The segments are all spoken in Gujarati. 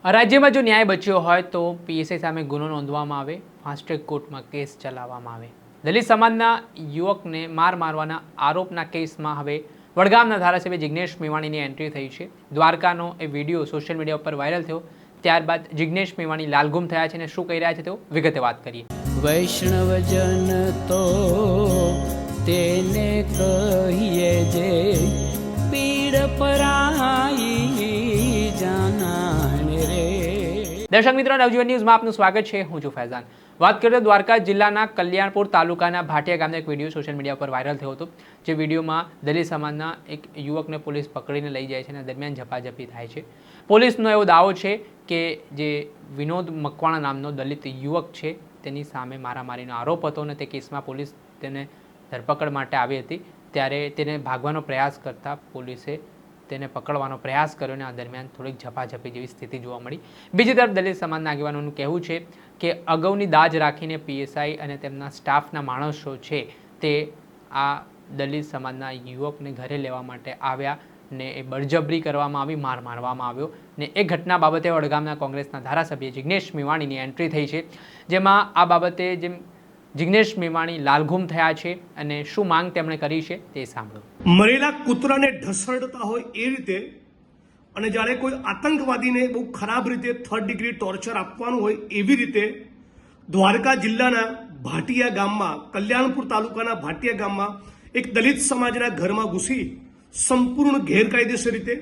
રાજ્યમાં જો ન્યાય બચ્યો હોય તો પીએસઆઈ સામે ગુનો નોંધવામાં આવે, ફાસ્ટ ટ્રેક કોર્ટમાં કેસ ચલાવવામાં આવે। દલિત સમાજના યુવકને મારવાના આરોપના કેસમાં હવે વડગામના ધારાસભ્ય જિગ્નેશ મેવાણીની એન્ટ્રી થઈ છે। દ્વારકાનો એ વિડીયો સોશિયલ મીડિયા ઉપર વાયરલ થયો, ત્યારબાદ જિગ્નેશ મેવાણી લાલગુમ થયા છે અને શું કહી રહ્યા છે તેઓ વિગતે વાત કરીએ। વૈષ્ણવજન તો તેને કહીએ જે પીડ પરાઈ જાનાને રે। દર્શક મિત્રો, નવજીવન ન્યૂઝમાં આપનું સ્વાગત છે। હું છું ફૈઝાન। વાત કરીએ તો દ્વારકા જિલ્લાના કલ્યાણપુર તાલુકાના ભાટિયા ગામનો એક વિડીયો સોશિયલ મીડિયા પર વાયરલ થયો હતો, જે વિડીયોમાં દલિત સમાજના એક યુવકને પોલીસ પકડીને લઈ જાય છે અને દરમિયાન ઝપાઝપી થાય છે। પોલીસનો એવો દાવો છે કે જે વિનોદ મકવાણા નામનો દલિત યુવક છે તેની સામે મારામારીનો આરોપ હતો અને તે કેસમાં પોલીસ તેને ધરપકડ માટે આવી હતી, ત્યારે તેને ભાગવાનો પ્રયાસ કરતા પોલીસે તેને પકડવાનો પ્રયાસ કર્યો અને આ દરમિયાન થોડીક ઝપાઝપી જેવી સ્થિતિ જોવા મળી। બીજી તરફ દલિત સમાજના આગેવાનોનું કહેવું છે કે અગાઉની દાજ રાખીને પીએસઆઈ અને તેમના સ્ટાફના માણસો છે તે આ દલિત સમાજના યુવકને ઘરે લેવા માટે આવ્યા ને એ બળજબરી કરવામાં આવી, માર મારવામાં આવ્યો ને એ ઘટના બાબતે વડગામના કોંગ્રેસના ધારાસભ્ય જિગ્નેશ મેવાણીની એન્ટ્રી થઈ છે, જેમાં આ બાબતે જેમ જિગ્નેશ મેવાણી લાલઘુમ થયા છે અને શું માંગ તેમણે કરી છે તે સાંભળો। મરેલા કૂતરાને ઢસડતા હોય એ રીતે અને જ્યારે કોઈ આતંકવાદીને બહુ ખરાબ રીતે 3rd ડિગ્રી ટોર્ચર આપવાનું હોય એવી રીતે દ્વારકા જિલ્લાના ભાટિયા ગામમાં, કલ્યાણપુર તાલુકાના ભાટિયા ગામમાં એક દલિત સમાજના ઘરમાં ઘૂસી સંપૂર્ણ ગેરકાયદેસર રીતે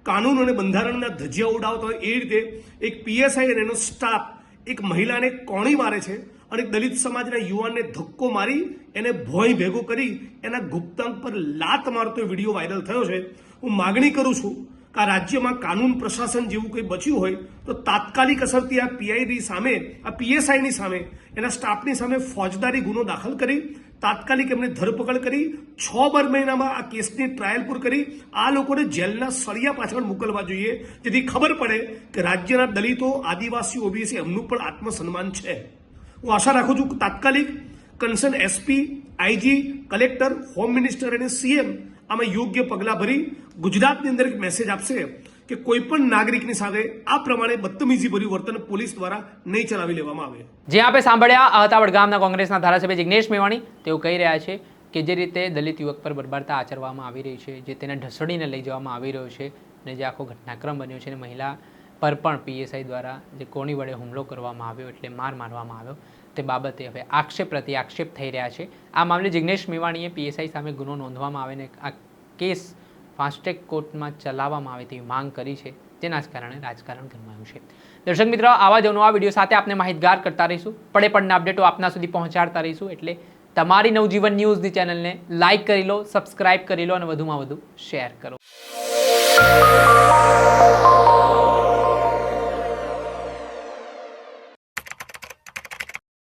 કાનૂન અને બંધારણના ધજિયા ઉડાવતા હોય એ રીતે એક પીએસઆઈ અને એનો સ્ટાફ એક મહિલાને કોણી મારે છે અને દલિત સમાજના યુવાનને ધક્કો મારી એને ભોંય ભેગો કરી એના ગુપ્તાંગ પર લાત મારતો વિડીયો વાયરલ થયો છે। હું માગણી કરું છું કે આ રાજ્યમાં કાનૂન પ્રશાસન જેવું કંઈ બચ્યું હોય તો તાત્કાલિક અસરથી આ પીઆઈની સામે, આ પીએસઆઈની સામે, એના સ્ટાફની સામે ફોજદારી ગુનો દાખલ કરી તાત્કાલિક એમને ધરપકડ કરી 6 મહિનામાં આ કેસની ટ્રાયલ પૂર કરી આ લોકોને જેલના સળિયા પાછળ મોકલવા જોઈએ, જેથી ખબર પડે કે રાજ્યના દલિતો, આદિવાસી, ઓબીસી એમનું પણ આત્મસન્માન છે। હું આશા રાખું છું કે તાત્કાલિક concern SP, IG, collector, home minister અને સીએમ આમાં યોગ્ય પગલાં ભરી ગુજરાતની અંદર એક મેસેજ આપશે કે કોઈ પણ નાગરિકની સાથે આ પ્રમાણે બદતમીજી ભર્યું વર્તન પોલીસ દ્વારા નહીં ચલાવી લેવામાં આવે। જે આપણે સાંભળ્યા હતા વડગામના કોંગ્રેસના ધારાસભ્ય જિગ્નેશ મેવાણી, તેઓ કહી રહ્યા છે કે જે રીતે દલિત યુવક પર બર્બરતા આચરવામાં આવી રહી છે, જે તેને ઢસડીને લઈ જવામાં આવી રહ્યો છે અને જે આખો ઘટનાક્રમ બન્યો છે અને મહિલા પર પણ પીએસઆઈ દ્વારા જે કોણી વડે હુમલો કરવામાં આવ્યો એટલે માર મારવામાં આવ્યો તે બાબતે હવે આક્ષેપ પ્રતિ આક્ષેપ થઈ રહ્યા છે। આ મામલે જિગ્નેશ મેવાણીએ પીએસઆઈ સામે ગુનો નોંધવામાં આવે ને આ કેસ ફાસ્ટ ટ્રેક કોર્ટમાં ચલાવવામાં આવે તેવી માંગ કરી છે, જેના જ કારણે રાજકારણ ગરમાયું છે। દર્શક મિત્રો, આવા જ નવા વિડીયો સાથે આપણે માહિતગાર કરતા રહીશું, પડે પડના અપડેટો આપના સુધી પહોંચાડતા રહીશું, એટલે તમારી નવજીવન ન્યૂઝની ચેનલને લાઇક કરી લો, સબસ્ક્રાઇબ કરી લો અને વધુમાં વધુ શેર કરો।